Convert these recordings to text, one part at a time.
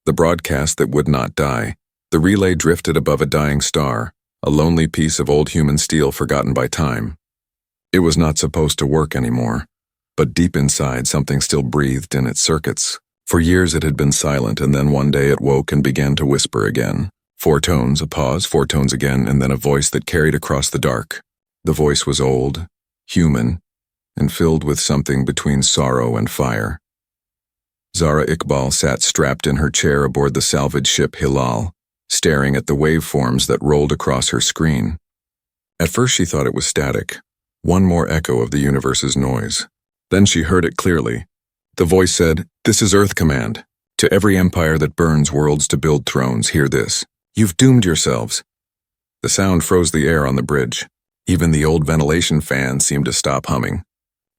The broadcast that would not die. The relay drifted above a dying star, a lonely piece of old human steel forgotten by time. It was not supposed to work anymore, but deep inside something still breathed in its circuits. For years it had been silent, and then one day it woke and began to whisper again. 4 tones, a pause, 4 tones again, and then a voice that carried across the dark. The voice was old, human, and filled with something between sorrow and fire. Zara Iqbal sat strapped in her chair aboard the salvage ship Hilal, staring at the waveforms that rolled across her screen. At first she thought it was static, one more echo of the universe's noise. Then she heard it clearly. The voice said, "This is Earth Command. To every empire that burns worlds to build thrones, hear this. You've doomed yourselves." The sound froze the air on the bridge. Even the old ventilation fan seemed to stop humming.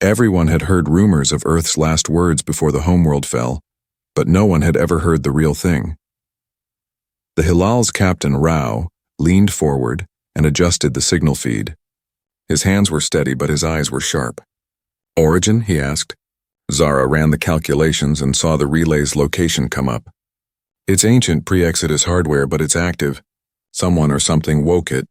Everyone had heard rumors of Earth's last words before the homeworld fell, but no one had ever heard the real thing. The Hilal's captain, Rao, leaned forward and adjusted the signal feed. His hands were steady, but his eyes were sharp. "Origin?" he asked. Zara ran the calculations and saw the relay's location come up. "It's ancient pre-Exodus hardware, but it's active. Someone or something woke it."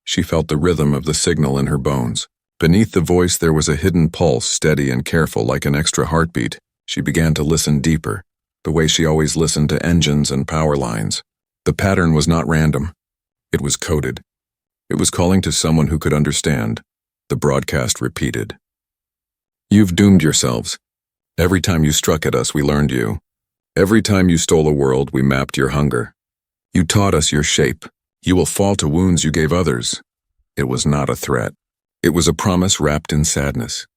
She felt the rhythm of the signal in her bones. Beneath the voice there was a hidden pulse, steady and careful, like an extra heartbeat. She began to listen deeper, the way she always listened to engines and power lines. The pattern was not random. It was coded. It was calling to someone who could understand. The broadcast repeated. "You've doomed yourselves. Every time you struck at us, we learned you. Every time you stole a world, we mapped your hunger. You taught us your shape. You will fall to wounds you gave others." It was not a threat. It was a promise wrapped in sadness.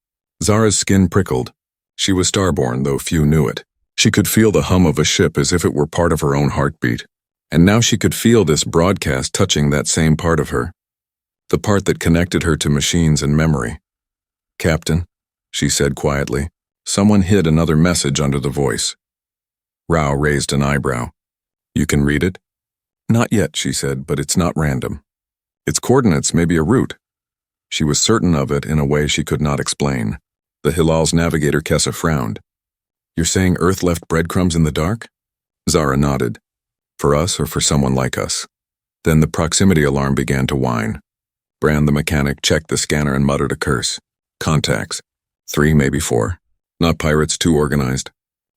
Zara's skin prickled. She was starborn, though few knew it. She could feel the hum of a ship as if it were part of her own heartbeat. And now she could feel this broadcast touching that same part of her. The part that connected her to machines and memory. "Captain," she said quietly. Someone hid another message under the voice. Rao raised an eyebrow. "You can read it?" "Not yet," she said, "but it's not random. Its coordinates may be a route." She was certain of it in a way she could not explain. The Hilal's navigator Kessa frowned. "You're saying Earth left breadcrumbs in the dark?" Zara nodded. "For us or for someone like us?" Then the proximity alarm began to whine. Brand the mechanic checked the scanner and muttered a curse. "Contacts. 3, maybe 4. Not pirates, too organized.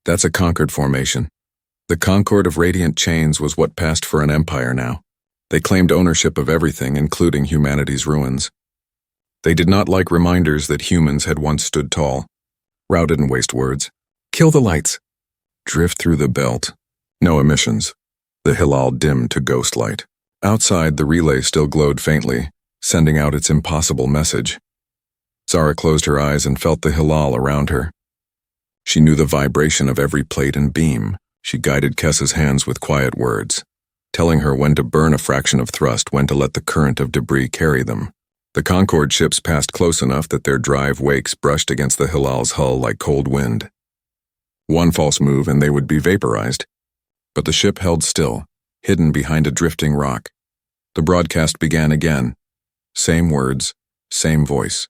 That's a Concord formation." The Concord of Radiant Chains was what passed for an empire now. They claimed ownership of everything, including humanity's ruins. They did not like reminders that humans had once stood tall. Rao didn't waste words. "Kill the lights." Drift through the belt. No emissions. The Hilal dimmed to ghost light. Outside, the relay still glowed faintly, sending out its impossible message. Zara closed her eyes and felt the Hilal around her. She knew the vibration of every plate and beam. She guided Kessa's hands with quiet words, telling her when to burn a fraction of thrust, when to let the current of debris carry them. The Concorde ships passed close enough that their drive wakes brushed against the Hilal's hull like cold wind. One false move and they would be vaporized. But the ship held still, hidden behind a drifting rock. The broadcast began again. Same words, same voice.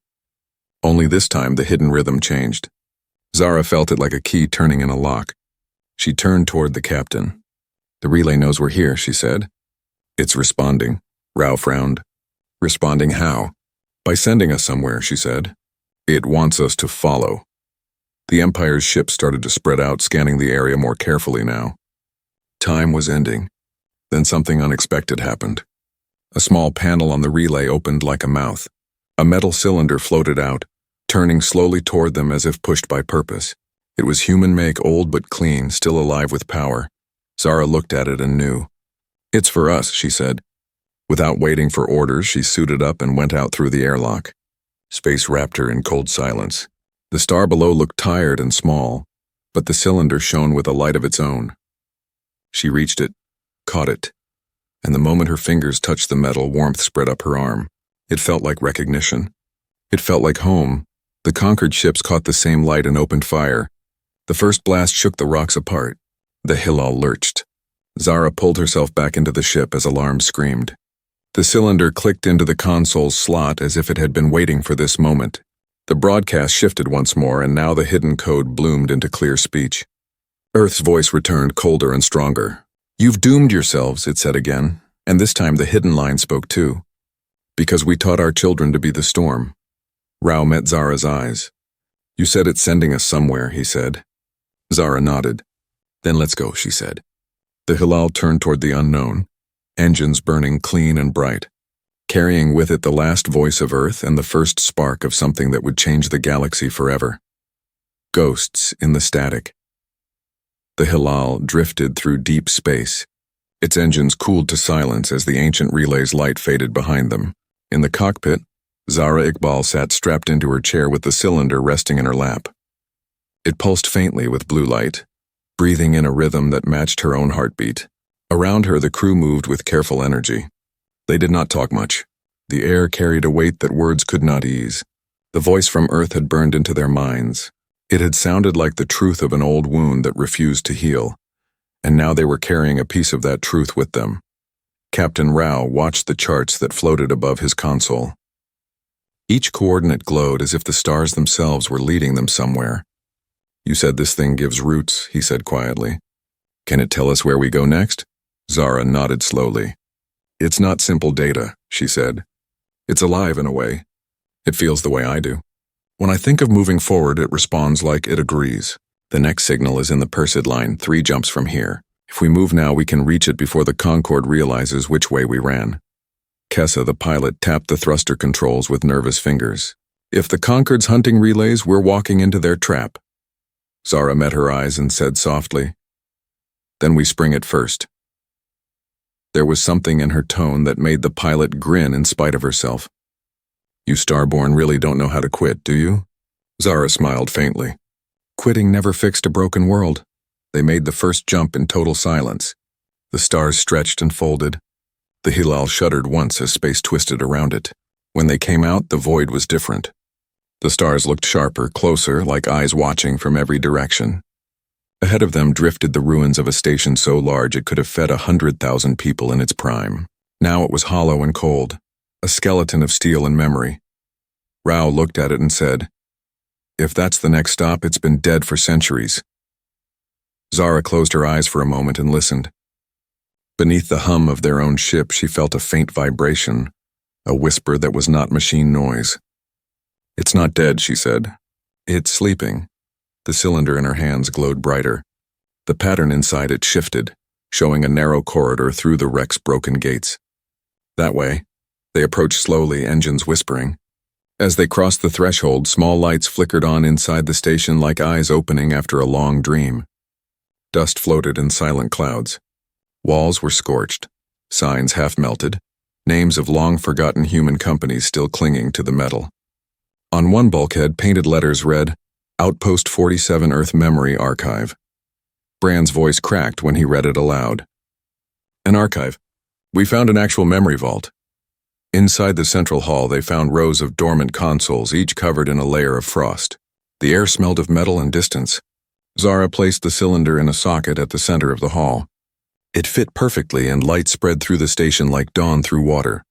Only this time the hidden rhythm changed. Zara felt it like a key turning in a lock. She turned toward the captain. "The relay knows we're here," she said. "It's responding." Rao frowned. "Responding how?" "By sending us somewhere," she said. "It wants us to follow." The Empire's ships started to spread out, scanning the area more carefully now. Time was ending. Then something unexpected happened. A small panel on the relay opened like a mouth. A metal cylinder floated out, turning slowly toward them as if pushed by purpose. It was human-make, old but clean, still alive with power. Zara looked at it and knew. "It's for us," she said. Without waiting for orders, she suited up and went out through the airlock. Space wrapped her in cold silence. The star below looked tired and small, but the cylinder shone with a light of its own. She reached it, caught it, and the moment her fingers touched the metal, warmth spread up her arm. It felt like recognition. It felt like home. The conquered ships caught the same light and opened fire. The first blast shook the rocks apart. The Hilal lurched. Zara pulled herself back into the ship as alarm screamed. The cylinder clicked into the console's slot as if it had been waiting for this moment. The broadcast shifted once more, and now the hidden code bloomed into clear speech. Earth's voice returned colder and stronger. You've doomed yourselves, it said again, and this time the hidden line spoke too. Because we taught our children to be the storm. Rao met Zara's eyes. You said it's sending us somewhere, he said. Zara nodded. Then let's go, she said. The Hilal turned toward the unknown, engines burning clean and bright, carrying with it the last voice of Earth and the first spark of something that would change the galaxy forever. Ghosts in the static. The Hilal drifted through deep space. Its engines cooled to silence as the ancient relay's light faded behind them. In the cockpit, Zara Iqbal sat strapped into her chair with the cylinder resting in her lap. It pulsed faintly with blue light, breathing in a rhythm that matched her own heartbeat. Around her, the crew moved with careful energy. They did not talk much. The air carried a weight that words could not ease. The voice from Earth had burned into their minds. It had sounded like the truth of an old wound that refused to heal, and now they were carrying a piece of that truth with them. Captain Rao watched the charts that floated above his console. Each coordinate glowed as if the stars themselves were leading them somewhere. You said this thing gives roots, he said quietly. Can it tell us where we go next? Zara nodded slowly. It's not simple data, she said. It's alive in a way. It feels the way I do. When I think of moving forward, it responds like it agrees. The next signal is in the Persid line, 3 jumps from here. If we move now, we can reach it before the Concorde realizes which way we ran. Kessa, the pilot, tapped the thruster controls with nervous fingers. If the Concorde's hunting relays, we're walking into their trap. Zara met her eyes and said softly, Then we spring it first. There was something in her tone that made the pilot grin in spite of herself. You Starborn really don't know how to quit, do you? Zara smiled faintly. Quitting never fixed a broken world. They made the first jump in total silence. The stars stretched and folded. The Hilal shuddered once as space twisted around it. When they came out, the void was different. The stars looked sharper, closer, like eyes watching from every direction. Ahead of them drifted the ruins of a station so large it could have fed 100,000 people in its prime. Now it was hollow and cold, a skeleton of steel and memory. Rao looked at it and said, If that's the next stop, it's been dead for centuries. Zara closed her eyes for a moment and listened. Beneath the hum of their own ship, she felt a faint vibration, a whisper that was not machine noise. It's not dead, she said. It's sleeping. The cylinder in her hands glowed brighter. The pattern inside it shifted, showing a narrow corridor through the wreck's broken gates. That way, they approached slowly, engines whispering. As they crossed the threshold, small lights flickered on inside the station like eyes opening after a long dream. Dust floated in silent clouds. Walls were scorched, signs half melted, names of long-forgotten human companies still clinging to the metal. On one bulkhead, painted letters read, Outpost 47 Earth Memory Archive. Brand's voice cracked when he read it aloud. An archive. We found an actual memory vault. Inside the central hall, they found rows of dormant consoles, each covered in a layer of frost. The air smelled of metal and distance. Zara placed the cylinder in a socket at the center of the hall. It fit perfectly, and light spread through the station like dawn through water.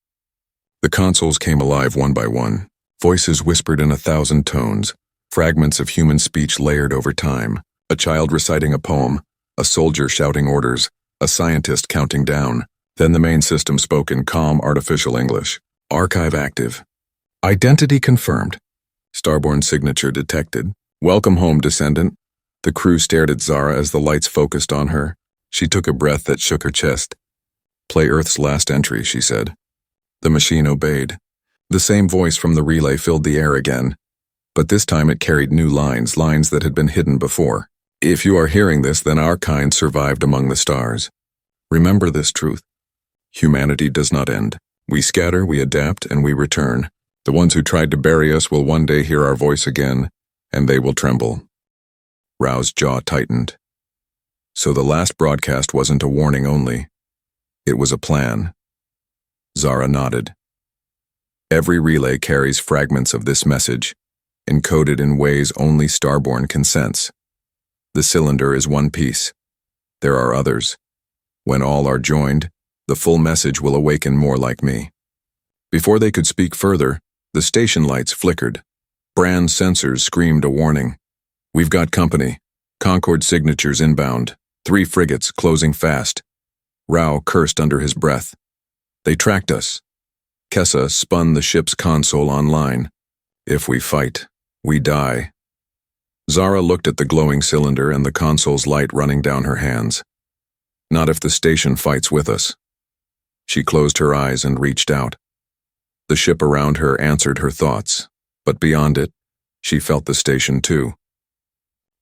The consoles came alive one by one. Voices whispered in 1,000 tones, fragments of human speech layered over time. A child reciting a poem, a soldier shouting orders, a scientist counting down. Then the main system spoke in calm, artificial English. Archive active. Identity confirmed. Starborn signature detected. Welcome home, descendant. The crew stared at Zara as the lights focused on her. She took a breath that shook her chest. Play Earth's last entry, she said. The machine obeyed. The same voice from the relay filled the air again, but this time it carried new lines that had been hidden before. If you are hearing this, then our kind survived among the stars. Remember this truth. Humanity does not end. We scatter, we adapt, and we return. The ones who tried to bury us will one day hear our voice again, and they will tremble. Rao's jaw tightened. So the last broadcast wasn't a warning only. It was a plan. Zara nodded. Every relay carries fragments of this message, encoded in ways only Starborn can sense. The cylinder is one piece. There are others. When all are joined, the full message will awaken more like me. Before they could speak further, the station lights flickered. Brand sensors screamed a warning. We've got company. Concord signatures inbound. 3 frigates closing fast. Rao cursed under his breath. They tracked us. Kessa spun the ship's console online. If we fight, we die. Zara looked at the glowing cylinder and the console's light running down her hands. Not if the station fights with us. She closed her eyes and reached out. The ship around her answered her thoughts, but beyond it, she felt the station too.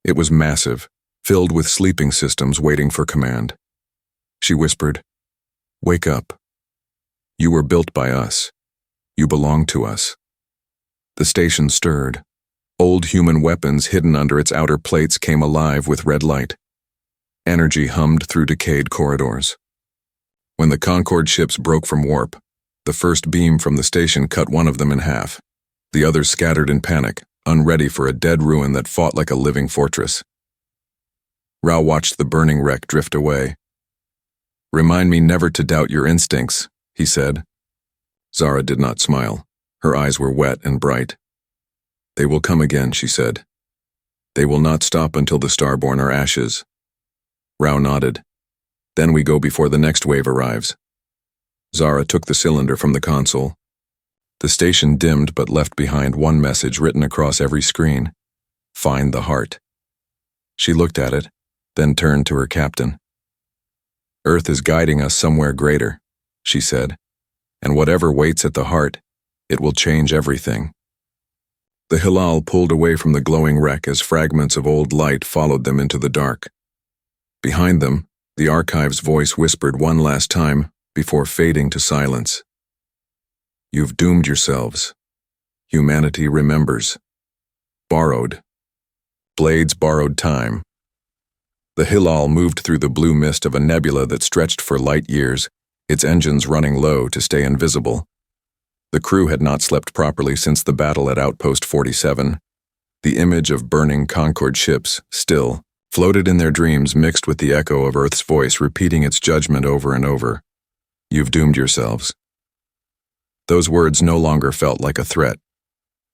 It was massive, filled with sleeping systems waiting for command. She whispered, "Wake up. You were built by us. You belong to us." The station stirred. Old human weapons hidden under its outer plates came alive with red light. Energy hummed through decayed corridors. When the Concorde ships broke from warp, the first beam from the station cut one of them in half. The others scattered in panic, unready for a dead ruin that fought like a living fortress. Rao watched the burning wreck drift away. "Remind me never to doubt your instincts," he said. Zara did not smile. Her eyes were wet and bright. "They will come again," she said. "They will not stop until the Starborn are ashes." Rao nodded. "Then we go before the next wave arrives." Zara took the cylinder from the console. The station dimmed but left behind one message written across every screen. "Find the heart." She looked at it, then turned to her captain. "Earth is guiding us somewhere greater," she said, "and whatever waits at the heart, it will change everything." The Hilal pulled away from the glowing wreck as fragments of old light followed them into the dark. Behind them, the archive's voice whispered one last time before fading to silence. "You've doomed yourselves. Humanity remembers. Borrowed. Blades borrowed time." The Hilal moved through the blue mist of a nebula that stretched for light years, its engines running low to stay invisible. The crew had not slept properly since the battle at Outpost 47. The image of burning Concorde ships, still, floated in their dreams mixed with the echo of Earth's voice repeating its judgment over and over. "You've doomed yourselves." Those words no longer felt like a threat.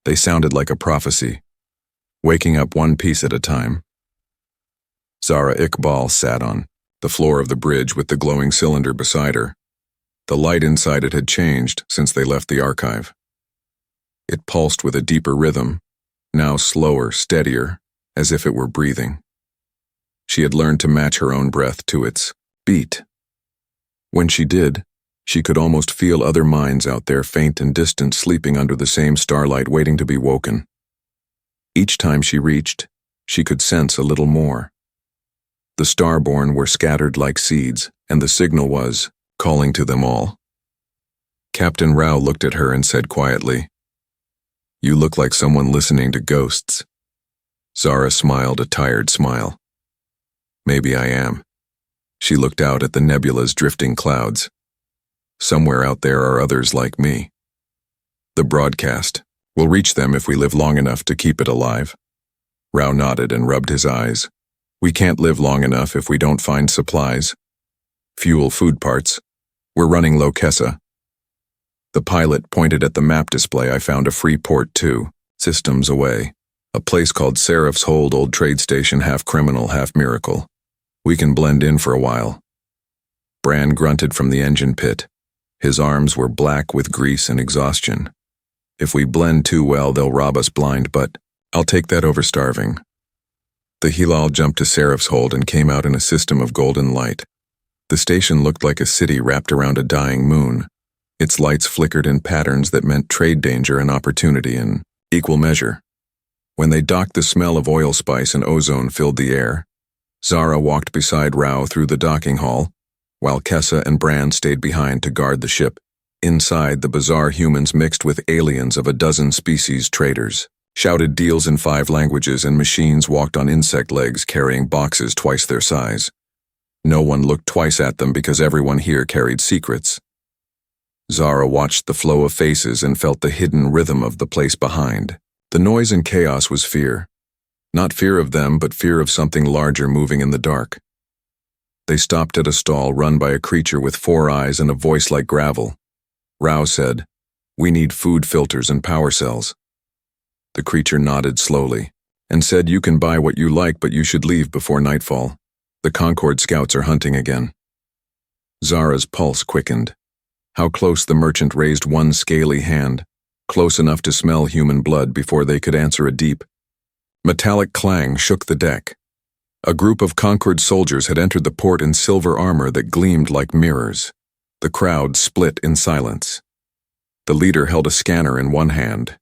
They sounded like a prophecy, waking up one piece at a time. Zara Iqbal sat on the floor of the bridge with the glowing cylinder beside her. The light inside it had changed since they left the archive. It pulsed with a deeper rhythm, now slower, steadier, as if it were breathing. She had learned to match her own breath to its beat. When she did, she could almost feel other minds out there, faint and distant, sleeping under the same starlight, waiting to be woken. Each time she reached, she could sense a little more. The Starborn were scattered like seeds, and the signal was calling to them all. Captain Rao looked at her and said quietly, "You look like someone listening to ghosts." Zara smiled a tired smile. "Maybe I am." She looked out at the nebula's drifting clouds. "Somewhere out there are others like me. The broadcast will reach them if we live long enough to keep it alive." Rao nodded and rubbed his eyes. "We can't live long enough if we don't find supplies. Fuel, food parts. We're running low, Kessa." The pilot pointed at the map display. "I found a free port too, systems away. A place called Seraph's Hold, old trade station, half criminal, half miracle. We can blend in for a while." Bran grunted from the engine pit. His arms were black with grease and exhaustion. "If we blend too well, they'll rob us blind, but I'll take that over starving." The Hilal jumped to Seraph's Hold and came out in a system of golden light. The station looked like a city wrapped around a dying moon. Its lights flickered in patterns that meant trade danger and opportunity in equal measure. When they docked, the smell of oil spice and ozone filled the air. Zara walked beside Rao through the docking hall, while Kessa and Bran stayed behind to guard the ship. Inside, the bizarre humans mixed with aliens of a dozen species traders, shouted deals in 5 languages, and machines walked on insect legs carrying boxes twice their size. No one looked twice at them because everyone here carried secrets. Zara watched the flow of faces and felt the hidden rhythm of the place behind. The noise and chaos was fear. Not fear of them, but fear of something larger moving in the dark. They stopped at a stall run by a creature with 4 eyes and a voice like gravel. Rao said, "We need food filters and power cells." The creature nodded slowly, and said you can buy what you like but you should leave before nightfall. The Concord scouts are hunting again. Zara's pulse quickened. How close the merchant raised one scaly hand, close enough to smell human blood before they could answer a deep, metallic clang shook the deck. A group of Concord soldiers had entered the port in silver armor that gleamed like mirrors. The crowd split in silence. The leader held a scanner in one hand.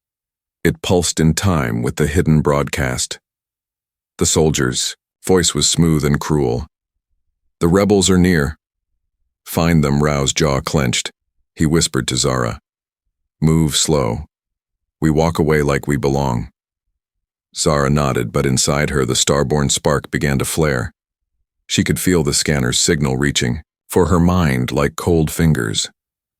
It pulsed in time with the hidden broadcast. The soldier's voice was smooth and cruel. "The rebels are near." "Find them," Rao's jaw clenched. He whispered to Zara. "Move slow. We walk away like we belong." Zara nodded, but inside her the Starborn spark began to flare. She could feel the scanner's signal reaching, for her mind like cold fingers.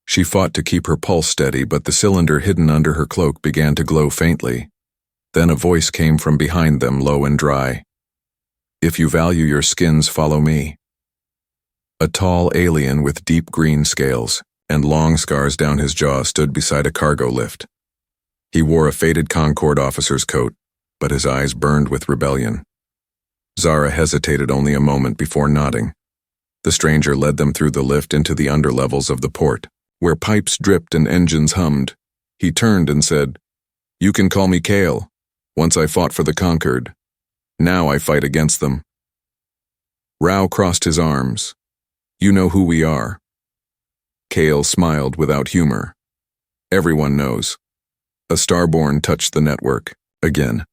She fought to keep her pulse steady, but the cylinder hidden under her cloak began to glow faintly. Then a voice came from behind them, low and dry. "If you value your skins, follow me." A tall alien with deep green scales and long scars down his jaw stood beside a cargo lift. He wore a faded Concord officer's coat, but his eyes burned with rebellion. Zara hesitated only a moment before nodding. The stranger led them through the lift into the underlevels of the port, where pipes dripped and engines hummed. He turned and said, "You can call me Kale. Once I fought for the conquered. Now I fight against them." Rao crossed his arms. "You know who we are." Kale smiled without humor. "Everyone knows." A Starborn touched the network. Again.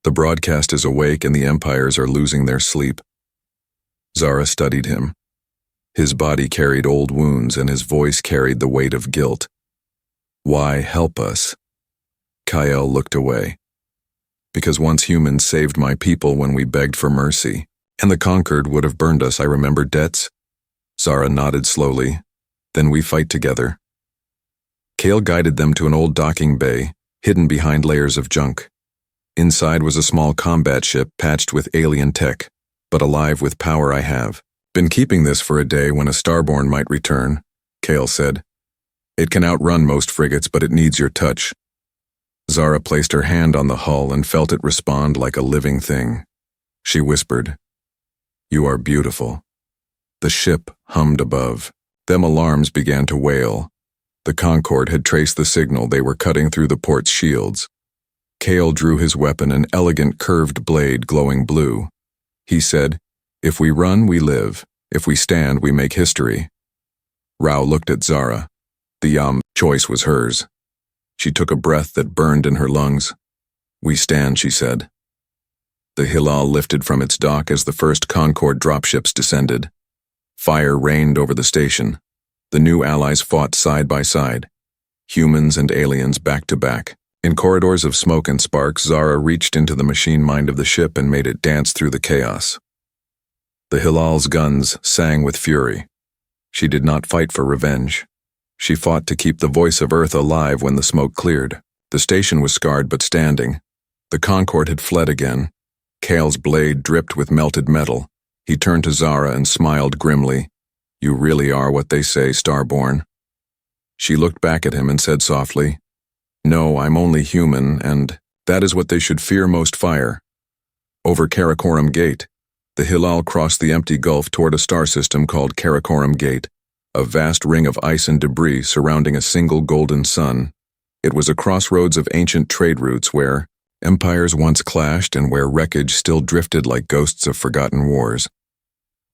The broadcast is awake and the empires are losing their sleep. Zara studied him. His body carried old wounds and his voice carried the weight of guilt. "Why help us?" Kael looked away. "Because once humans saved my people when we begged for mercy, and the conquered would have burned us. I remember debts." Zara nodded slowly. "Then we fight together." Kale guided them to an old docking bay, hidden behind layers of junk. Inside was a small combat ship patched with alien tech, but alive with power I have. "Been keeping this for a day when a Starborn might return," Kale said. "It can outrun most frigates, but it needs your touch." Zara placed her hand on the hull and felt it respond like a living thing. She whispered, "You are beautiful." The ship hummed above. Them alarms began to wail. The Concord had traced the signal. They were cutting through the port's shields. Kale drew his weapon, an elegant curved blade glowing blue. He said, "If we run, we live. If we stand, we make history." Rao looked at Zara. The choice was hers. She took a breath that burned in her lungs. "We stand," she said. The Hilal lifted from its dock as the first Concord dropships descended. Fire rained over the station. The new allies fought side by side, humans and aliens back to back. In corridors of smoke and sparks, Zara reached into the machine mind of the ship and made it dance through the chaos. The Hilal's guns sang with fury. She did not fight for revenge. She fought to keep the voice of Earth alive when the smoke cleared. The station was scarred but standing. The Concord had fled again. Kale's blade dripped with melted metal. He turned to Zara and smiled grimly. "You really are what they say, Starborn." She looked back at him and said softly, "No, I'm only human, and that is what they should fear most. Fire." Over Karakoram Gate, the Hilal crossed the empty gulf toward a star system called Karakoram Gate, a vast ring of ice and debris surrounding a single golden sun. It was a crossroads of ancient trade routes where empires once clashed and where wreckage still drifted like ghosts of forgotten wars.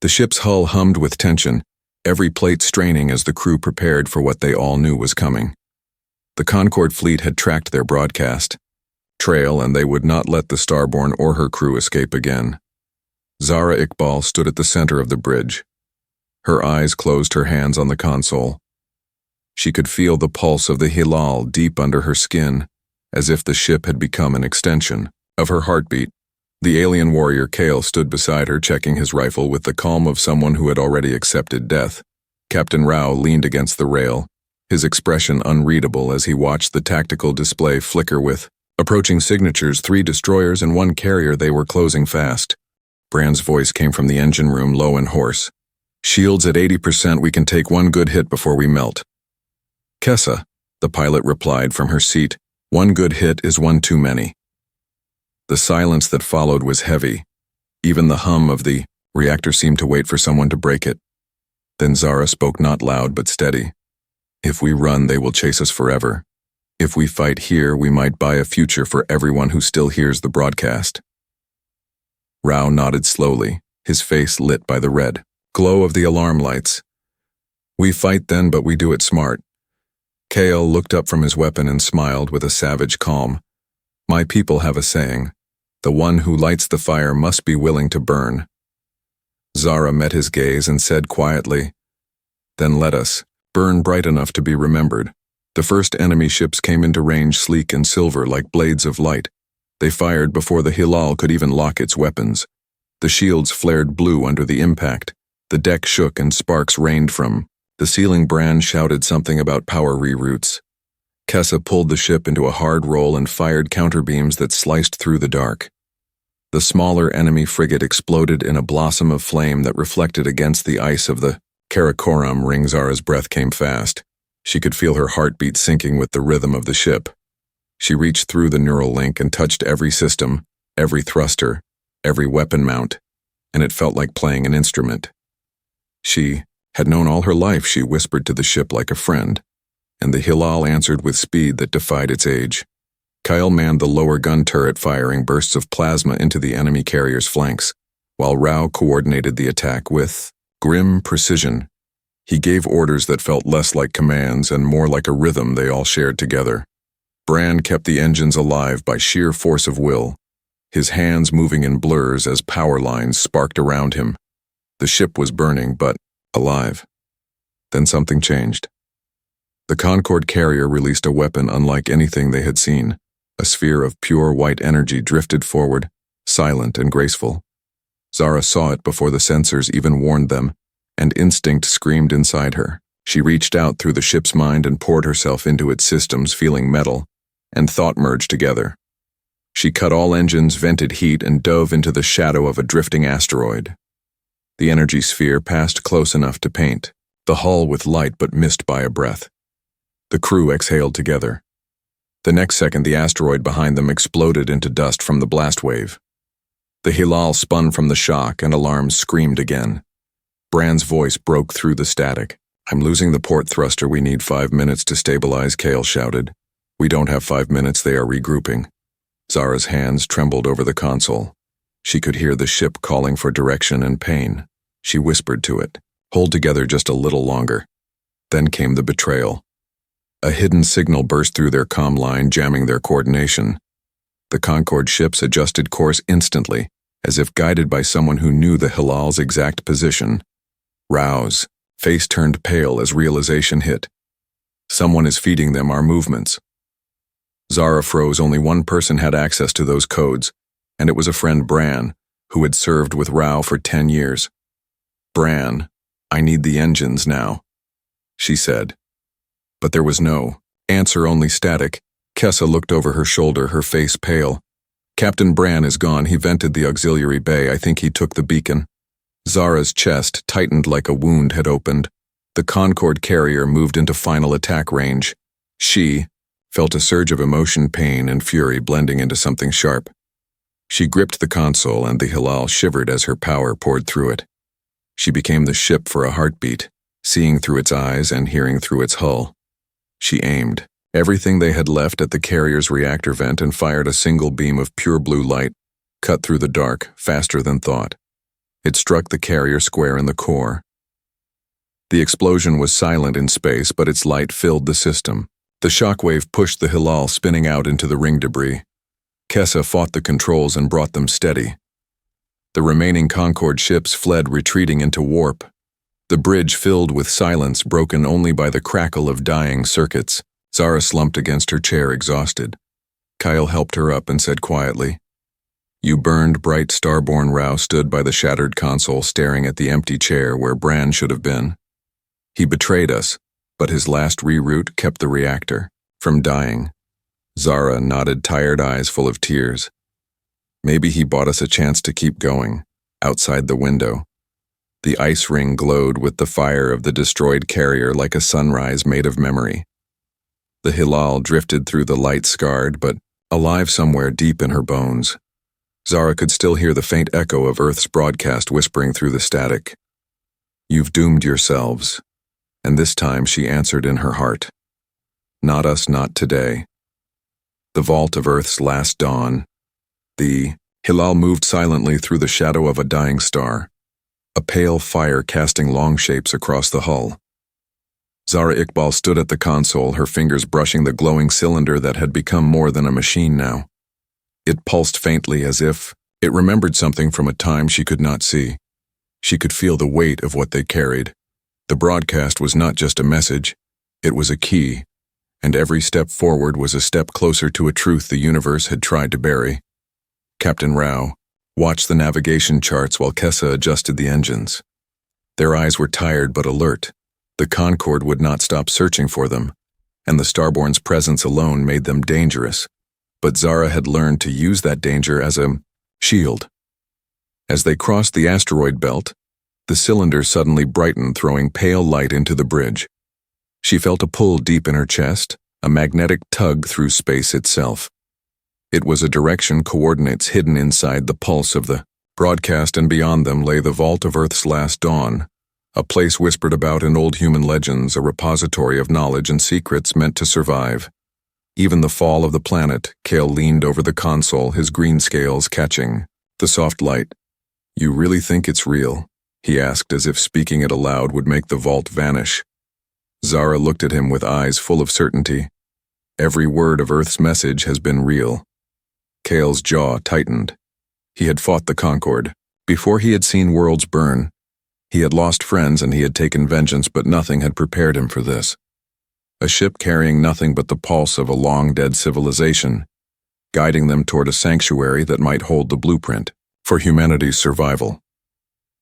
The ship's hull hummed with tension, every plate straining as the crew prepared for what they all knew was coming. The Concord fleet had tracked their broadcast trail, and they would not let the Starborn or her crew escape again. Zara Iqbal stood at the center of the bridge. Her eyes closed, her hands on the console. She could feel the pulse of the Hilal deep under her skin, as if the ship had become an extension of her heartbeat. The alien warrior Kale stood beside her, checking his rifle with the calm of someone who had already accepted death. Captain Rao leaned against the rail, his expression unreadable as he watched the tactical display flicker with approaching signatures, 3 destroyers and 1 carrier. They were closing fast. Brand's voice came from the engine room, low and hoarse. "Shields at 80%, we can take 1 good hit before we melt." "Kessa," the pilot replied from her seat. "1 good hit is 1 too many." The silence that followed was heavy. Even the hum of the reactor seemed to wait for someone to break it. Then Zara spoke, not loud but steady. "If we run, they will chase us forever. If we fight here, we might buy a future for everyone who still hears the broadcast." Rao nodded slowly, his face lit by the red glow of the alarm lights. "We fight then, but we do it smart." Kale looked up from his weapon and smiled with a savage calm. "My people have a saying. The one who lights the fire must be willing to burn." Zara met his gaze and said quietly, "Then let us burn bright enough to be remembered." The first enemy ships came into range, sleek and silver like blades of light. They fired before the Hilal could even lock its weapons. The shields flared blue under the impact. The deck shook and sparks rained from the ceiling. Bran shouted something about power reroutes. Kessa pulled the ship into a hard roll and fired counterbeams that sliced through the dark. The smaller enemy frigate exploded in a blossom of flame that reflected against the ice of the Karakoram ring. Zara's breath came fast. She could feel her heartbeat syncing with the rhythm of the ship. She reached through the neural link and touched every system, every thruster, every weapon mount, and it felt like playing an instrument. She had known all her life, she whispered to the ship like a friend, and the Hilal answered with speed that defied its age. Kyle manned the lower gun turret, firing bursts of plasma into the enemy carrier's flanks, while Rao coordinated the attack with grim precision. He gave orders that felt less like commands and more like a rhythm they all shared together. Bran kept the engines alive by sheer force of will, his hands moving in blurs as power lines sparked around him. The ship was burning, but alive. Then something changed. The Concorde carrier released a weapon unlike anything they had seen. A sphere of pure white energy drifted forward, silent and graceful. Zara saw it before the sensors even warned them, and instinct screamed inside her. She reached out through the ship's mind and poured herself into its systems, feeling metal and thought merge together. She cut all engines, vented heat, and dove into the shadow of a drifting asteroid. The energy sphere passed close enough to paint the hull with light but missed by a breath. The crew exhaled together. The next second, the asteroid behind them exploded into dust from the blast wave. The Hilal spun from the shock and alarms screamed again. Bran's voice broke through the static. "I'm losing the port thruster. We need 5 minutes to stabilize," Kale shouted. "We don't have 5 minutes. They are regrouping." Zara's hands trembled over the console. She could hear the ship calling for direction and pain. She whispered to it, "Hold together just a little longer." Then came the betrayal. A hidden signal burst through their comm line, jamming their coordination. The Concorde ships adjusted course instantly, as if guided by someone who knew the Hilal's exact position. Rao's face turned pale as realization hit. Someone is feeding them our movements. Zara froze. Only one person had access to those codes, and it was a friend, Bran, who had served with Rao for 10 years. "Bran, I need the engines now," she said. But there was no answer, only static. Kessa looked over her shoulder, her face pale. "Captain Bran is gone. He vented the auxiliary bay. I think he took the beacon." Zara's chest tightened like a wound had opened. The Concorde carrier moved into final attack range. She felt a surge of emotion, pain, and fury blending into something sharp. She gripped the console, and the Hilal shivered as her power poured through it. She became the ship for a heartbeat, seeing through its eyes and hearing through its hull. She aimed everything they had left at the carrier's reactor vent and fired a single beam of pure blue light, cut through the dark, faster than thought. It struck the carrier square in the core. The explosion was silent in space, but its light filled the system. The shockwave pushed the Hilal spinning out into the ring debris. Kessa fought the controls and brought them steady. The remaining Concorde ships fled, retreating into warp. The bridge filled with silence, broken only by the crackle of dying circuits. Zara slumped against her chair, exhausted. Kyle helped her up and said quietly, "You burned bright." Starborn Rao stood by the shattered console, staring at the empty chair where Bran should have been. "He betrayed us, but his last reroute kept the reactor from dying." Zara nodded, tired eyes full of tears. "Maybe he bought us a chance to keep going." Outside the window, the ice ring glowed with the fire of the destroyed carrier like a sunrise made of memory. The Hilal drifted through the light, scarred but alive somewhere deep in her bones. Zara could still hear the faint echo of Earth's broadcast whispering through the static. "You've doomed yourselves." And this time she answered in her heart. "Not us, not today." The vault of Earth's last dawn. The Hilal moved silently through the shadow of a dying star, a pale fire casting long shapes across the hull. Zara Iqbal stood at the console, her fingers brushing the glowing cylinder that had become more than a machine now. It pulsed faintly as if it remembered something from a time she could not see. She could feel the weight of what they carried. The broadcast was not just a message, it was a key, and every step forward was a step closer to a truth the universe had tried to bury. Captain Rao watched the navigation charts while Kessa adjusted the engines. Their eyes were tired but alert. The Concorde would not stop searching for them, and the Starborn's presence alone made them dangerous. But Zara had learned to use that danger as a shield. As they crossed the asteroid belt, the cylinder suddenly brightened, throwing pale light into the bridge. She felt a pull deep in her chest, a magnetic tug through space itself. It was a direction coordinates hidden inside the pulse of the broadcast, and beyond them lay the vault of Earth's last dawn, a place whispered about in old human legends, a repository of knowledge and secrets meant to survive. Even the fall of the planet, Kale leaned over the console, his green scales catching the soft light. "You really think it's real?" he asked, as if speaking it aloud would make the vault vanish. Zara looked at him with eyes full of certainty. "Every word of Earth's message has been real." Kale's jaw tightened. He had fought the Concorde. Before he had seen worlds burn. He had lost friends and he had taken vengeance, but nothing had prepared him for this. A ship carrying nothing but the pulse of a long-dead civilization, guiding them toward a sanctuary that might hold the blueprint for humanity's survival.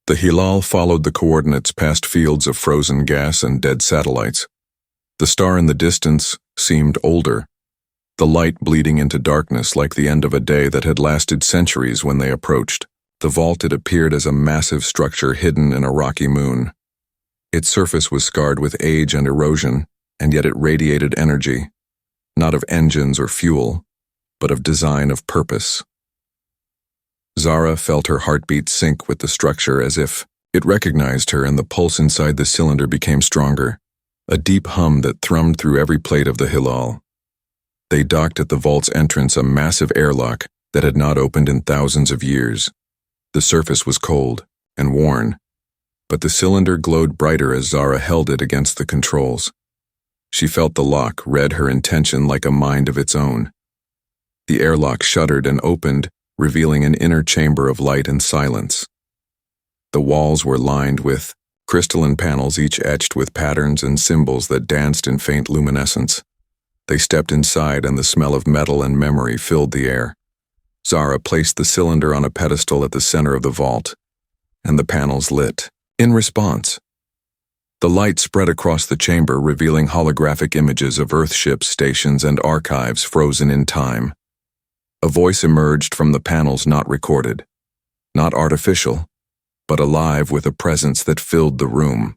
The Hilal followed the coordinates past fields of frozen gas and dead satellites. The star in the distance seemed older, the light bleeding into darkness like the end of a day that had lasted centuries when they approached. The vault had appeared as a massive structure hidden in a rocky moon. Its surface was scarred with age and erosion, and yet it radiated energy, not of engines or fuel, but of design, of purpose. Zara felt her heartbeat sync with the structure as if it recognized her, and the pulse inside the cylinder became stronger, a deep hum that thrummed through every plate of the Hilal. They docked at the vault's entrance, a massive airlock that had not opened in thousands of years. The surface was cold and worn, but the cylinder glowed brighter as Zara held it against the controls. She felt the lock, read her intention like a mind of its own. The airlock shuddered and opened, revealing an inner chamber of light and silence. The walls were lined with crystalline panels, each etched with patterns and symbols that danced in faint luminescence. They stepped inside and the smell of metal and memory filled the air. Zara placed the cylinder on a pedestal at the center of the vault, and the panels lit. In response, the light spread across the chamber, revealing holographic images of Earth ships, stations, and archives frozen in time. A voice emerged from the panels, not recorded, not artificial, but alive with a presence that filled the room.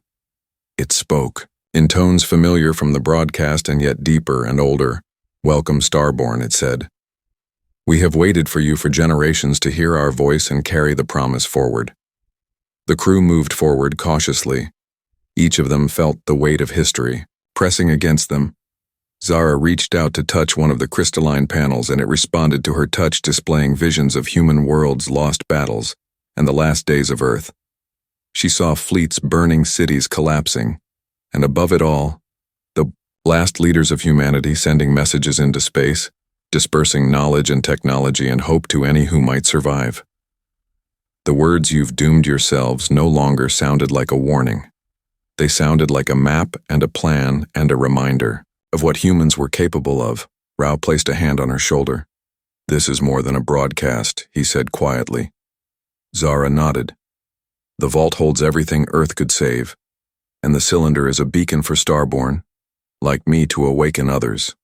It spoke, in tones familiar from the broadcast and yet deeper and older. "Welcome, Starborn," it said. "We have waited for you for generations to hear our voice and carry the promise forward." The crew moved forward cautiously. Each of them felt the weight of history pressing against them. Zara reached out to touch one of the crystalline panels, and it responded to her touch, displaying visions of human worlds, lost battles, and the last days of Earth. She saw fleets burning, cities collapsing, and above it all, the last leaders of humanity sending messages into space, dispersing knowledge and technology and hope to any who might survive. The words "you've doomed yourselves" no longer sounded like a warning. They sounded like a map and a plan and a reminder of what humans were capable of. Rao placed a hand on her shoulder. "This is more than a broadcast," he said quietly. Zara nodded. "The vault holds everything Earth could save, and the cylinder is a beacon for Starborn, like me, to awaken others."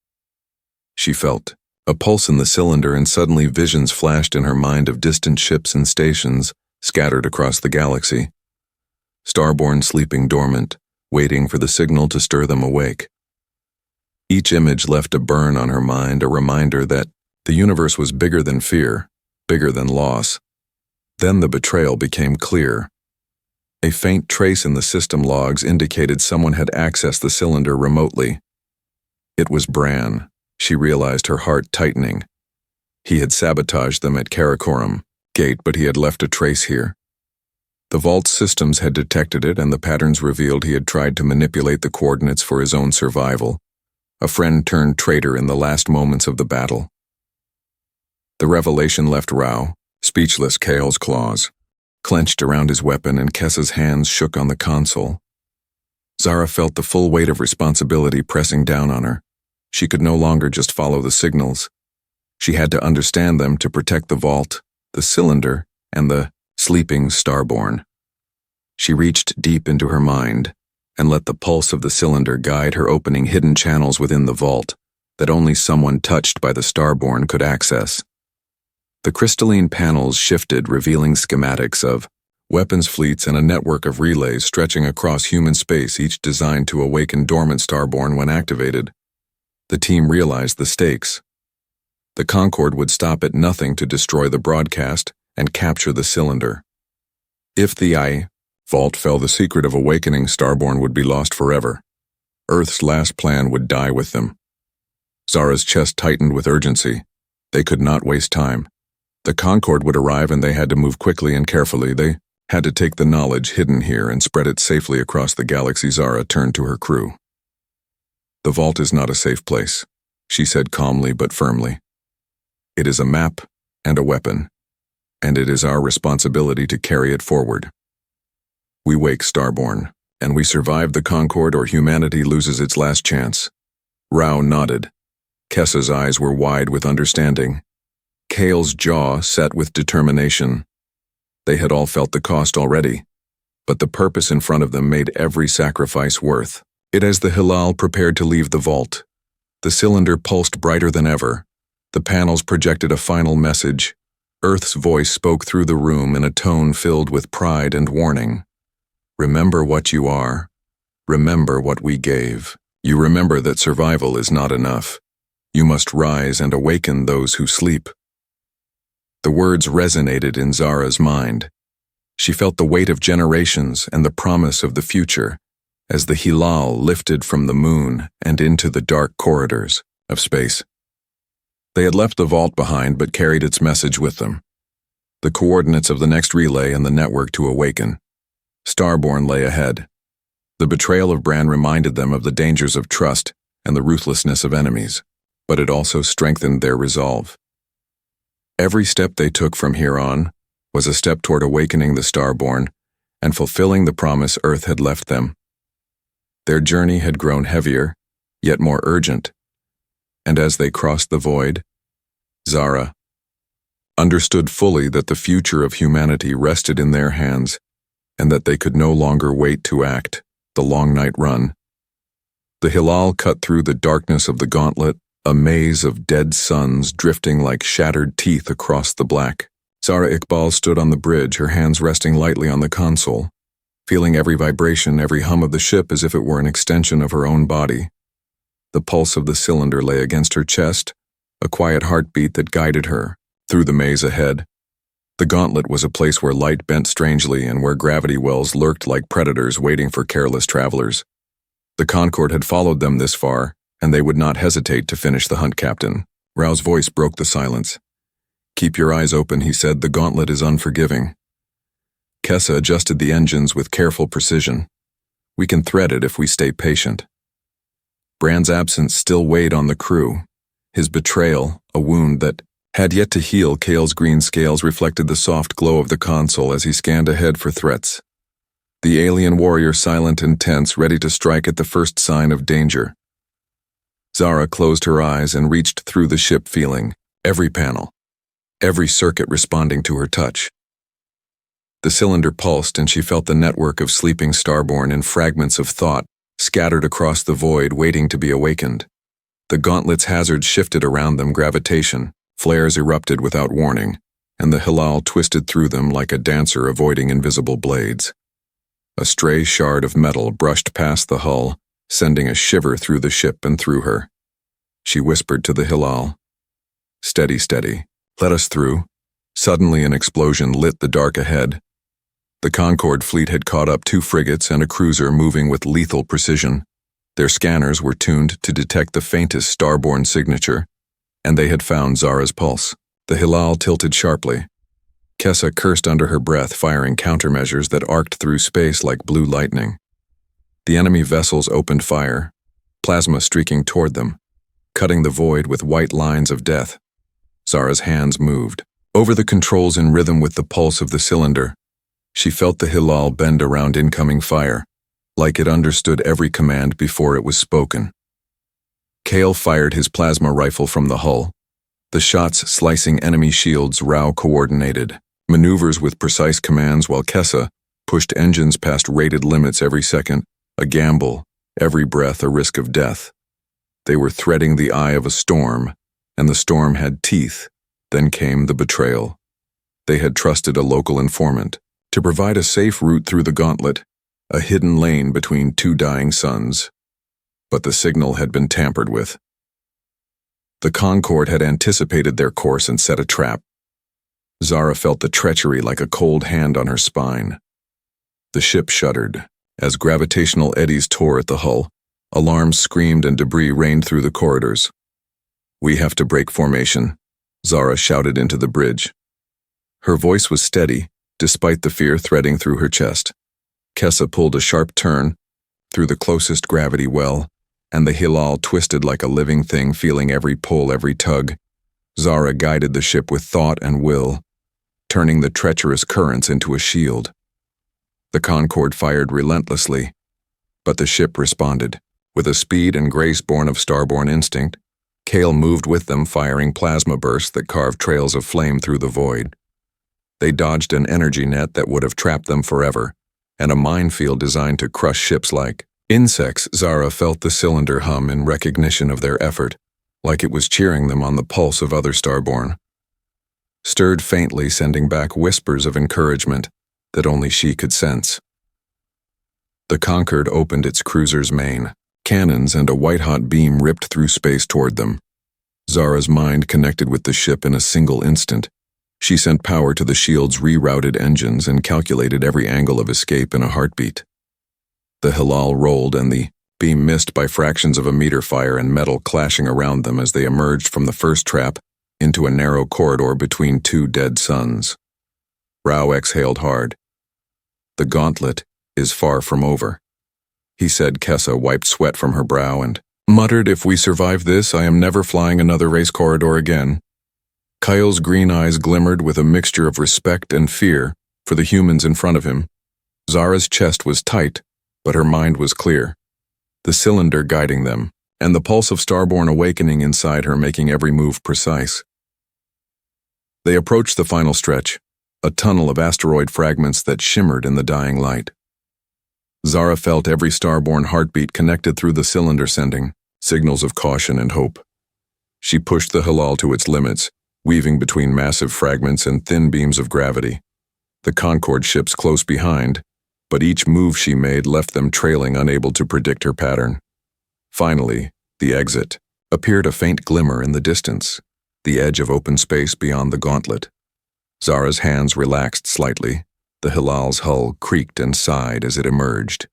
She felt a pulse in the cylinder, and suddenly visions flashed in her mind of distant ships and stations scattered across the galaxy. Starborn sleeping dormant, waiting for the signal to stir them awake. Each image left a burn on her mind, a reminder that the universe was bigger than fear, bigger than loss. Then the betrayal became clear. A faint trace in the system logs indicated someone had accessed the cylinder remotely. It was Bran. She realized, her heart tightening. He had sabotaged them at Karakoram Gate, but he had left a trace here. The vault's systems had detected it, and the patterns revealed he had tried to manipulate the coordinates for his own survival. A friend turned traitor in the last moments of the battle. The revelation left Rao speechless. Kale's claws clenched around his weapon, and Kessa's hands shook on the console. Zara felt the full weight of responsibility pressing down on her. She could no longer just follow the signals. She had to understand them to protect the vault, the cylinder, and the sleeping Starborn. She reached deep into her mind and let the pulse of the cylinder guide her, opening hidden channels within the vault that only someone touched by the Starborn could access. The crystalline panels shifted, revealing schematics of weapons fleets and a network of relays stretching across human space, each designed to awaken dormant Starborn when activated. The team realized the stakes. The Concorde would stop at nothing to destroy the broadcast and capture the cylinder. If the vault fell, the secret of awakening Starborn would be lost forever. Earth's last plan would die with them. Zara's chest tightened with urgency. They could not waste time. The Concorde would arrive, and they had to move quickly and carefully. They had to take the knowledge hidden here and spread it safely across the galaxy. Zara turned to her crew. "The vault is not a safe place," she said calmly but firmly. "It is a map and a weapon, and it is our responsibility to carry it forward. We wake Starborn, and we survive the Concorde, or humanity loses its last chance." Rao nodded. Kessa's eyes were wide with understanding. Kale's jaw set with determination. They had all felt the cost already, but the purpose in front of them made every sacrifice worth it. As the Hilal prepared to leave the vault, the cylinder pulsed brighter than ever. The panels projected a final message. Earth's voice spoke through the room in a tone filled with pride and warning. "Remember what you are. Remember what we gave. You remember that survival is not enough. You must rise and awaken those who sleep." The words resonated in Zara's mind. She felt the weight of generations and the promise of the future as the Hilal lifted from the moon and into the dark corridors of space. They had left the vault behind but carried its message with them. The coordinates of the next relay and the network to awaken. Starborn lay ahead. The betrayal of Bran reminded them of the dangers of trust and the ruthlessness of enemies, but it also strengthened their resolve. Every step they took from here on was a step toward awakening the Starborn and fulfilling the promise Earth had left them. Their journey had grown heavier, yet more urgent, and as they crossed the void, Zara understood fully that the future of humanity rested in their hands and that they could no longer wait to act. The long night run. The Hilal cut through the darkness of the gauntlet, a maze of dead suns drifting like shattered teeth across the black. Zara Iqbal stood on the bridge, her hands resting lightly on the console, feeling every vibration, every hum of the ship as if it were an extension of her own body. The pulse of the cylinder lay against her chest, a quiet heartbeat that guided her through the maze ahead. The gauntlet was a place where light bent strangely and where gravity wells lurked like predators waiting for careless travelers. The Concorde had followed them this far, and they would not hesitate to finish the hunt. Captain Rao's voice broke the silence. "Keep your eyes open," he said. "The gauntlet is unforgiving." Kessa adjusted the engines with careful precision. "We can thread it if we stay patient." Bran's absence still weighed on the crew. His betrayal, a wound that had yet to heal. Kale's green scales reflected the soft glow of the console as he scanned ahead for threats. The alien warrior, silent and tense, ready to strike at the first sign of danger. Zara closed her eyes and reached through the ship, feeling every panel, every circuit responding to her touch. The cylinder pulsed, and she felt the network of sleeping Starborn in fragments of thought, scattered across the void, waiting to be awakened. The gauntlet's hazards shifted around them, gravitation, flares erupted without warning, and the Hilal twisted through them like a dancer avoiding invisible blades. A stray shard of metal brushed past the hull, sending a shiver through the ship and through her. She whispered to the Hilal, "Steady, steady. Let us through." Suddenly an explosion lit the dark ahead. The Concorde fleet had caught up 2 frigates and a cruiser moving with lethal precision. Their scanners were tuned to detect the faintest Starborn signature, and they had found Zara's pulse. The Hilal tilted sharply. Kessa cursed under her breath, firing countermeasures that arced through space like blue lightning. The enemy vessels opened fire, plasma streaking toward them, cutting the void with white lines of death. Zara's hands moved over the controls in rhythm with the pulse of the cylinder. She felt the Hilal bend around incoming fire, like it understood every command before it was spoken. Kale fired his plasma rifle from the hull. The shots slicing enemy shields, Rao coordinated maneuvers with precise commands while Kessa pushed engines past rated limits every second, a gamble, every breath a risk of death. They were threading the eye of a storm, and the storm had teeth. Then came the betrayal. They had trusted a local informant to provide a safe route through the gauntlet, a hidden lane between 2 dying suns. But the signal had been tampered with. The Concorde had anticipated their course and set a trap. Zara felt the treachery like a cold hand on her spine. The ship shuddered as gravitational eddies tore at the hull. Alarms screamed and debris rained through the corridors. "We have to break formation," Zara shouted into the bridge. Her voice was steady, despite the fear threading through her chest. Kessa pulled a sharp turn through the closest gravity well, and the Hilal twisted like a living thing, feeling every pull, every tug. Zara guided the ship with thought and will, turning the treacherous currents into a shield. The Concorde fired relentlessly, but the ship responded. With a speed and grace born of starborn instinct, Kale moved with them, firing plasma bursts that carved trails of flame through the void. They dodged an energy net that would have trapped them forever, and a minefield designed to crush ships like insects. Zara felt the cylinder hum in recognition of their effort, like it was cheering them on the pulse of other Starborn. Stirred faintly, sending back whispers of encouragement that only she could sense. The Concorde opened its cruiser's main. Cannons and a white-hot beam ripped through space toward them. Zara's mind connected with the ship in a single instant. She sent power to the shield's rerouted engines and calculated every angle of escape in a heartbeat. The Hilal rolled, and the beam missed by fractions of a meter, fire and metal clashing around them as they emerged from the first trap into a narrow corridor between 2 dead suns. Rao exhaled hard. "The gauntlet is far from over," he said. Kessa wiped sweat from her brow and muttered, "If we survive this, I am never flying another race corridor again." Kyle's green eyes glimmered with a mixture of respect and fear for the humans in front of him. Zara's chest was tight, but her mind was clear. The cylinder guiding them, and the pulse of Starborn awakening inside her, making every move precise. They approached the final stretch, a tunnel of asteroid fragments that shimmered in the dying light. Zara felt every Starborn heartbeat connected through the cylinder, sending signals of caution and hope. She pushed the Hilal to its limits, weaving between massive fragments and thin beams of gravity. The Concorde ships close behind, but each move she made left them trailing, unable to predict her pattern. Finally, the exit appeared, a faint glimmer in the distance, the edge of open space beyond the gauntlet. Zara's hands relaxed slightly. The Hilal's hull creaked and sighed as it emerged.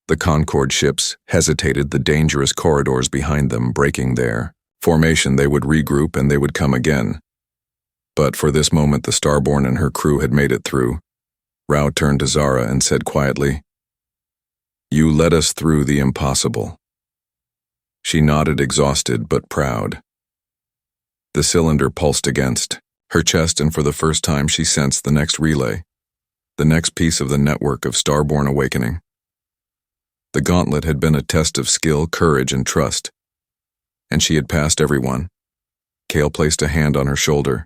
The Concorde ships hesitated, the dangerous corridors behind them breaking their formation. They would regroup and they would come again. But for this moment, the Starborn and her crew had made it through. Rao turned to Zara and said quietly, "You led us through the impossible." She nodded, exhausted but proud. The cylinder pulsed against her chest, and for the first time she sensed the next relay, the next piece of the network of Starborn awakening. The gauntlet had been a test of skill, courage, and trust, and she had passed everyone. Kale placed a hand on her shoulder.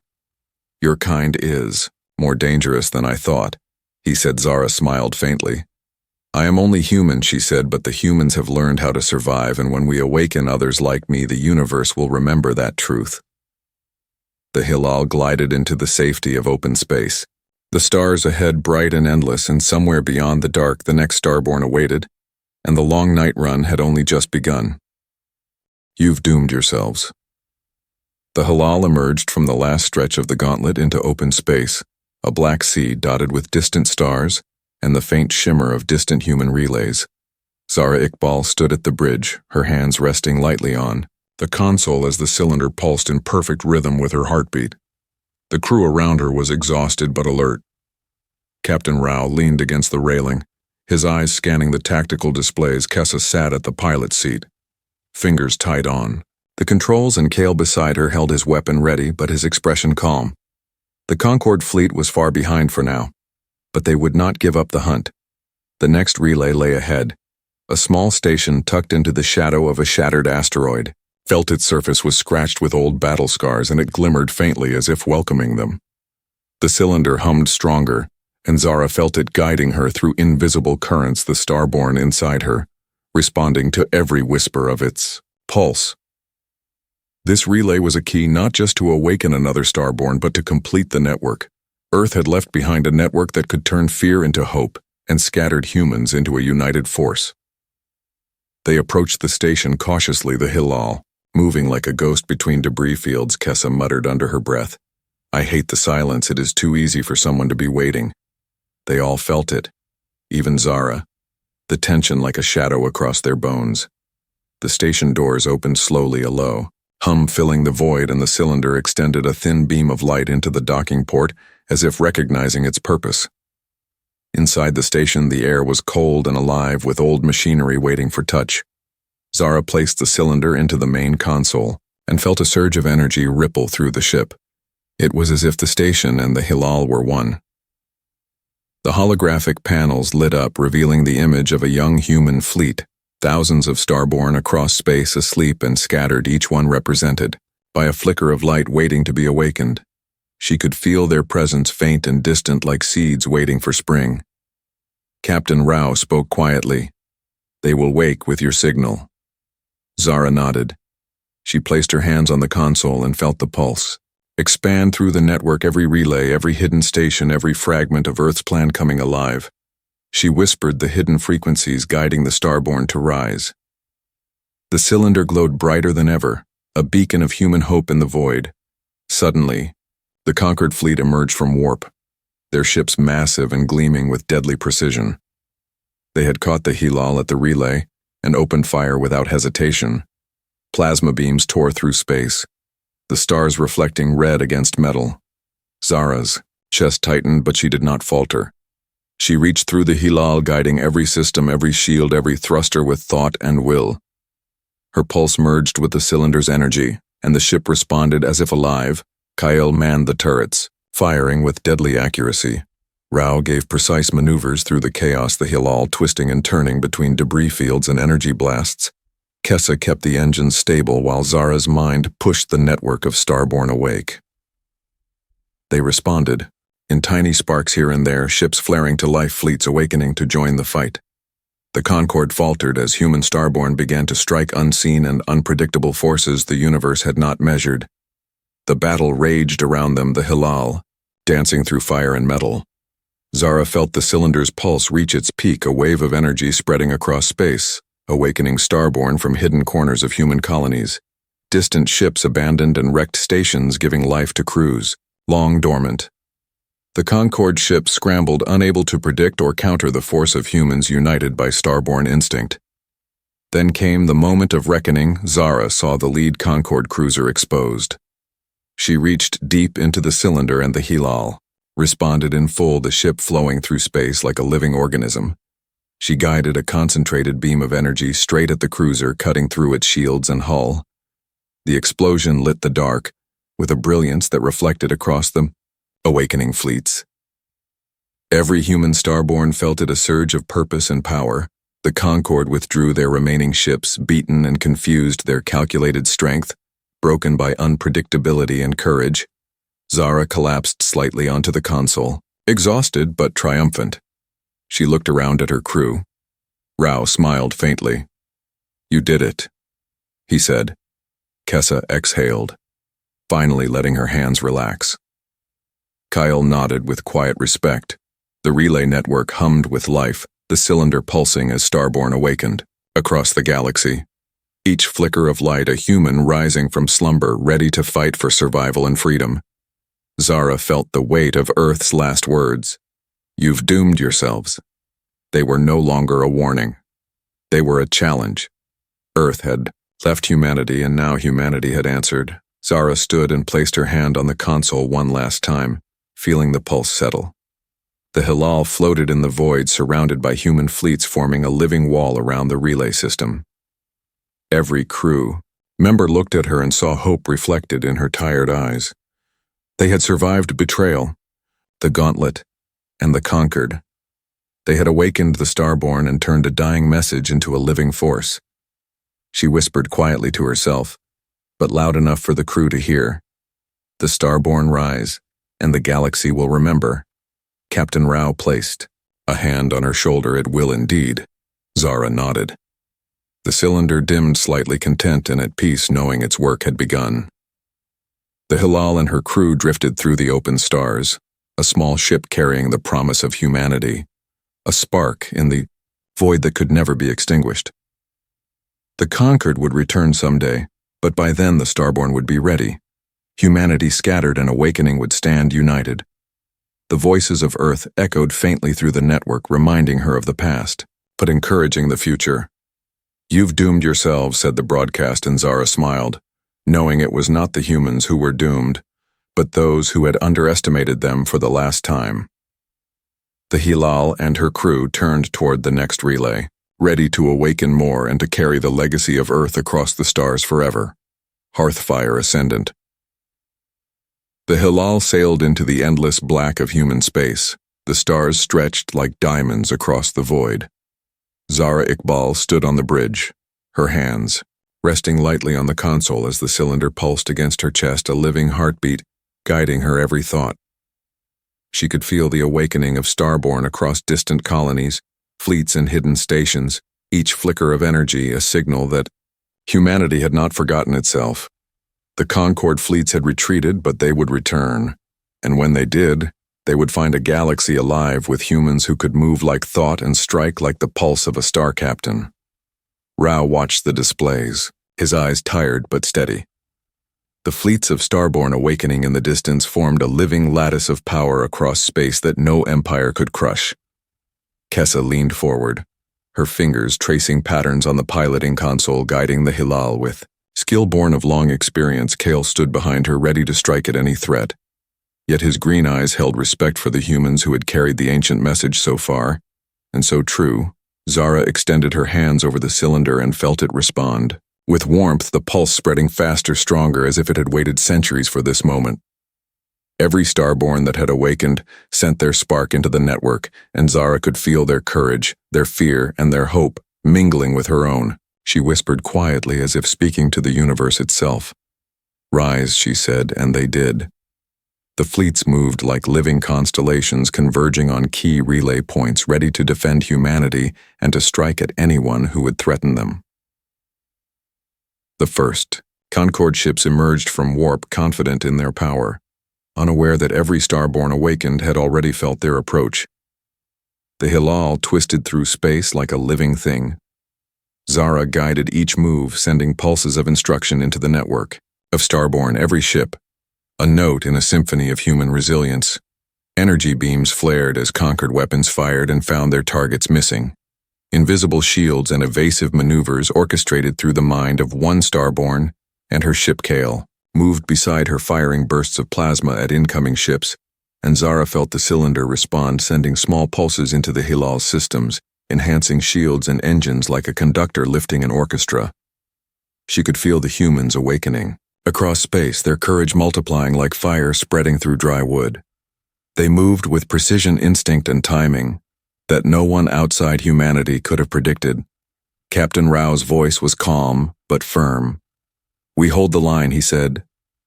"Your kind is more dangerous than I thought," he said. Zara smiled faintly. "I am only human," she said, "but the humans have learned how to survive, and when we awaken others like me, the universe will remember that truth." The Hilal glided into the safety of open space. The stars ahead bright and endless, and somewhere beyond the dark the next Starborn awaited, and the long night run had only just begun. "You've doomed yourselves." The halal emerged from the last stretch of the gauntlet into open space, a black sea dotted with distant stars and the faint shimmer of distant human relays. Zara Iqbal stood at the bridge, her hands resting lightly on the console as the cylinder pulsed in perfect rhythm with her heartbeat. The crew around her was exhausted but alert. Captain Rao leaned against the railing, his eyes scanning the tactical displays. Kessa sat at the pilot's seat, fingers tight on the controls, and Kale beside her held his weapon ready but his expression calm. The Concorde fleet was far behind for now, but they would not give up the hunt. The next relay lay ahead, a small station tucked into the shadow of a shattered asteroid. Felt its surface was scratched with old battle scars, and it glimmered faintly as if welcoming them. The cylinder hummed stronger, and Zara felt it guiding her through invisible currents, the Starborn inside her, responding to every whisper of its pulse. This relay was a key not just to awaken another Starborn, but to complete the network. Earth had left behind a network that could turn fear into hope and scattered humans into a united force. They approached the station cautiously, the Hilal, moving like a ghost between debris fields. Kessa muttered under her breath, "I hate the silence. It is too easy for someone to be waiting." They all felt it, even Zara, the tension like a shadow across their bones. The station doors opened slowly, a low hum filling the void, and the cylinder extended a thin beam of light into the docking port as if recognizing its purpose. Inside the station, the air was cold and alive with old machinery waiting for touch. Zara placed the cylinder into the main console and felt a surge of energy ripple through the ship. It was as if the station and the Hilal were one. The holographic panels lit up, revealing the image of a young human fleet, thousands of Starborn across space, asleep and scattered, each one represented by a flicker of light waiting to be awakened. She could feel their presence, faint and distant like seeds waiting for spring. Captain Rao spoke quietly, "They will wake with your signal." Zara nodded. She placed her hands on the console and felt the pulse expand through the network, every relay, every hidden station, every fragment of Earth's plan coming alive. She whispered the hidden frequencies, guiding the Starborn to rise. The cylinder glowed brighter than ever, a beacon of human hope in the void. Suddenly, the conquered fleet emerged from warp, their ships massive and gleaming with deadly precision. They had caught the Hilal at the relay and opened fire without hesitation. Plasma beams tore through space, the stars reflecting red against metal. Zara's chest tightened, but she did not falter. She reached through the Hilal, guiding every system, every shield, every thruster with thought and will. Her pulse merged with the cylinder's energy, and the ship responded as if alive. Kyle manned the turrets, firing with deadly accuracy. Rao gave precise maneuvers through the chaos, the Hilal twisting and turning between debris fields and energy blasts. Kessa kept the engines stable while Zara's mind pushed the network of Starborn awake. They responded, in tiny sparks here and there, ships flaring to life, fleets awakening to join the fight. The Concorde faltered as human Starborn began to strike unseen and unpredictable forces the universe had not measured. The battle raged around them, the Hilal, dancing through fire and metal. Zara felt the cylinder's pulse reach its peak, a wave of energy spreading across space, awakening Starborn from hidden corners of human colonies. Distant ships abandoned and wrecked stations, giving life to crews, long dormant. The Concorde ship scrambled, unable to predict or counter the force of humans united by Starborn instinct. Then came the moment of reckoning. Zara saw the lead Concorde cruiser exposed. She reached deep into the cylinder, and the Hilal responded in full, the ship flowing through space like a living organism. She guided a concentrated beam of energy straight at the cruiser, cutting through its shields and hull. The explosion lit the dark with a brilliance that reflected across them, awakening fleets. Every human Starborn felt it, a surge of purpose and power. The Concorde withdrew their remaining ships, beaten and confused, their calculated strength broken by unpredictability and courage. Zara collapsed slightly onto the console, exhausted but triumphant. She looked around at her crew. Rao smiled faintly. "You did it," he said. Kessa exhaled, finally letting her hands relax. Kyle nodded with quiet respect. The relay network hummed with life, the cylinder pulsing as Starborn awakened across the galaxy. each flicker of light a human rising from slumber, ready to fight for survival and freedom. Zara felt the weight of Earth's last words. "You've doomed yourselves." They were no longer a warning. They were a challenge. Earth had left humanity, and now humanity had answered. Zara stood and placed her hand on the console one last time, feeling the pulse settle. The Hilal floated in the void, surrounded by human fleets forming a living wall around the relay system. Every crew member looked at her and saw hope reflected in her tired eyes. They had survived betrayal, the gauntlet, and the conquered. They had awakened the Starborn and turned a dying message into a living force. She whispered quietly to herself, but loud enough for the crew to hear. "The Starborn rise, and the galaxy will remember." Captain Rao placed a hand on her shoulder. "It will indeed." Zara nodded. The cylinder dimmed, slightly content and at peace, knowing its work had begun. The Hilal and her crew drifted through the open stars, a small ship carrying the promise of humanity, a spark in the void that could never be extinguished. The conquered would return someday, but by then the Starborn would be ready. Humanity scattered and awakening would stand united. The voices of Earth echoed faintly through the network, reminding her of the past, but encouraging the future. "You've doomed yourselves," said the broadcast, and Zara smiled, knowing it was not the humans who were doomed, but those who had underestimated them for the last time. The Hilal and her crew turned toward the next relay, ready to awaken more and to carry the legacy of Earth across the stars forever. Hearthfire Ascendant. The Hilal sailed into the endless black of human space. The stars stretched like diamonds across the void. Zara Iqbal stood on the bridge, her hands resting lightly on the console as the cylinder pulsed against her chest, a living heartbeat guiding her every thought. She could feel the awakening of Starborn across distant colonies, fleets and hidden stations, each flicker of energy a signal that humanity had not forgotten itself. The Concord fleets had retreated, but they would return, and when they did, they would find a galaxy alive with humans who could move like thought and strike like the pulse of a star captain. Rao watched the displays, his eyes tired but steady. The fleets of Starborn awakening in the distance formed a living lattice of power across space that no empire could crush. Kessa leaned forward, her fingers tracing patterns on the piloting console, guiding the Hilal with skill born of long experience. Kale stood behind her, ready to strike at any threat. Yet his green eyes held respect for the humans who had carried the ancient message so far, and so true. Zara extended her hands over the cylinder and felt it respond. With warmth, the pulse spreading faster, stronger, as if it had waited centuries for this moment. Every Starborn that had awakened sent their spark into the network, and Zara could feel their courage, their fear, and their hope mingling with her own. She whispered quietly, as if speaking to the universe itself. "Rise," she said, and they did. The fleets moved like living constellations, converging on key relay points, ready to defend humanity and to strike at anyone who would threaten them. The first Concord ships emerged from warp, confident in their power, unaware that every Starborn awakened had already felt their approach. The Hilal twisted through space like a living thing. Zara guided each move, sending pulses of instruction into the network of Starborn, every ship, a note in a symphony of human resilience. Energy beams flared as Concord weapons fired and found their targets missing. Invisible shields and evasive maneuvers orchestrated through the mind of one Starborn, and her ship Kale moved beside her, firing bursts of plasma at incoming ships, and Zara felt the cylinder respond, sending small pulses into the Hilal's systems, enhancing shields and engines like a conductor lifting an orchestra. She could feel the humans awakening. Across space, their courage multiplying like fire spreading through dry wood. They moved with precision, instinct, and timing that no one outside humanity could have predicted. Captain Rao's voice was calm but firm. "We hold the line," he said.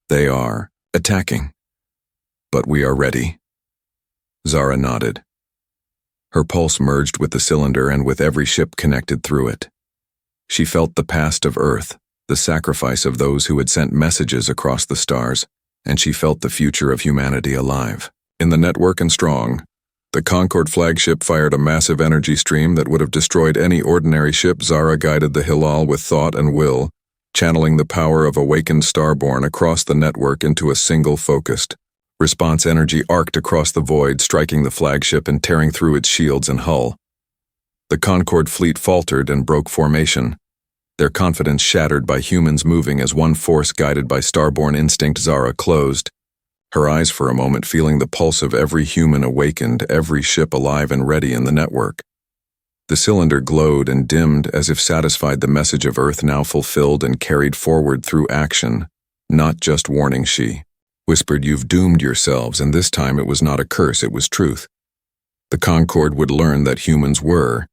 "They are attacking, but we are ready." Zara nodded. Her pulse merged with the cylinder and with every ship connected through it. She felt the past of Earth, the sacrifice of those who had sent messages across the stars, and she felt the future of humanity alive. In the network and strong, The Concorde flagship fired a massive energy stream that would have destroyed any ordinary ship. Zara guided the Hilal with thought and will, channeling the power of awakened Starborn across the network into a single focused response. Energy arced across the void, striking the flagship and tearing through its shields and hull. The Concorde fleet faltered and broke formation, their confidence shattered by humans moving as one force guided by Starborn instinct. Zara closed her eyes for a moment, feeling the pulse of every human awakened, every ship alive and ready in the network. The cylinder glowed and dimmed as if satisfied, the message of Earth now fulfilled and carried forward through action, not just warning. She whispered, "You've doomed yourselves," and this time it was not a curse, it was truth. The Concorde would learn that humans were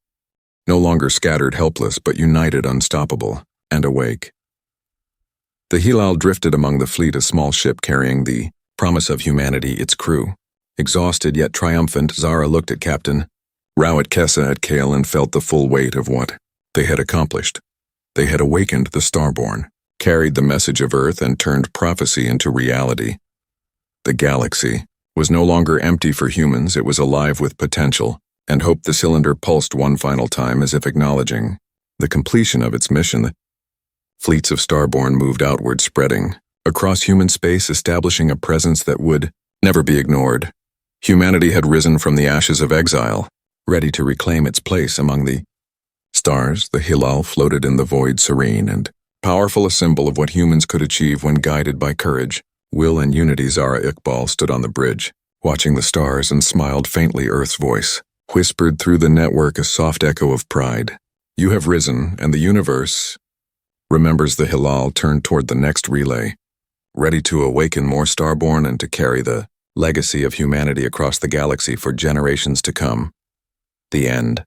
no longer scattered, helpless, but united, unstoppable, and awake. The Hilal drifted among the fleet, a small ship carrying the promise of humanity, its crew. Exhausted yet triumphant, Zara looked at Captain Rowett Kessa at Kale and felt the full weight of what they had accomplished. They had awakened the Starborn, carried the message of Earth, and turned prophecy into reality. The galaxy was no longer empty for humans, it was alive with potential and hope. The cylinder pulsed one final time as if acknowledging the completion of its mission. Fleets of Starborn moved outward, spreading across human space, establishing a presence that would never be ignored. Humanity had risen from the ashes of exile, ready to reclaim its place among the stars. The Hilal floated in the void, serene and powerful, a symbol of what humans could achieve when guided by courage, will, and unity. Zara Iqbal stood on the bridge, watching the stars, and smiled faintly. Earth's voice whispered through the network, a soft echo of pride. "You have risen, and the universe remembers." The Hilal turned toward the next relay, ready to awaken more Starborn and to carry the legacy of humanity across the galaxy for generations to come. The end.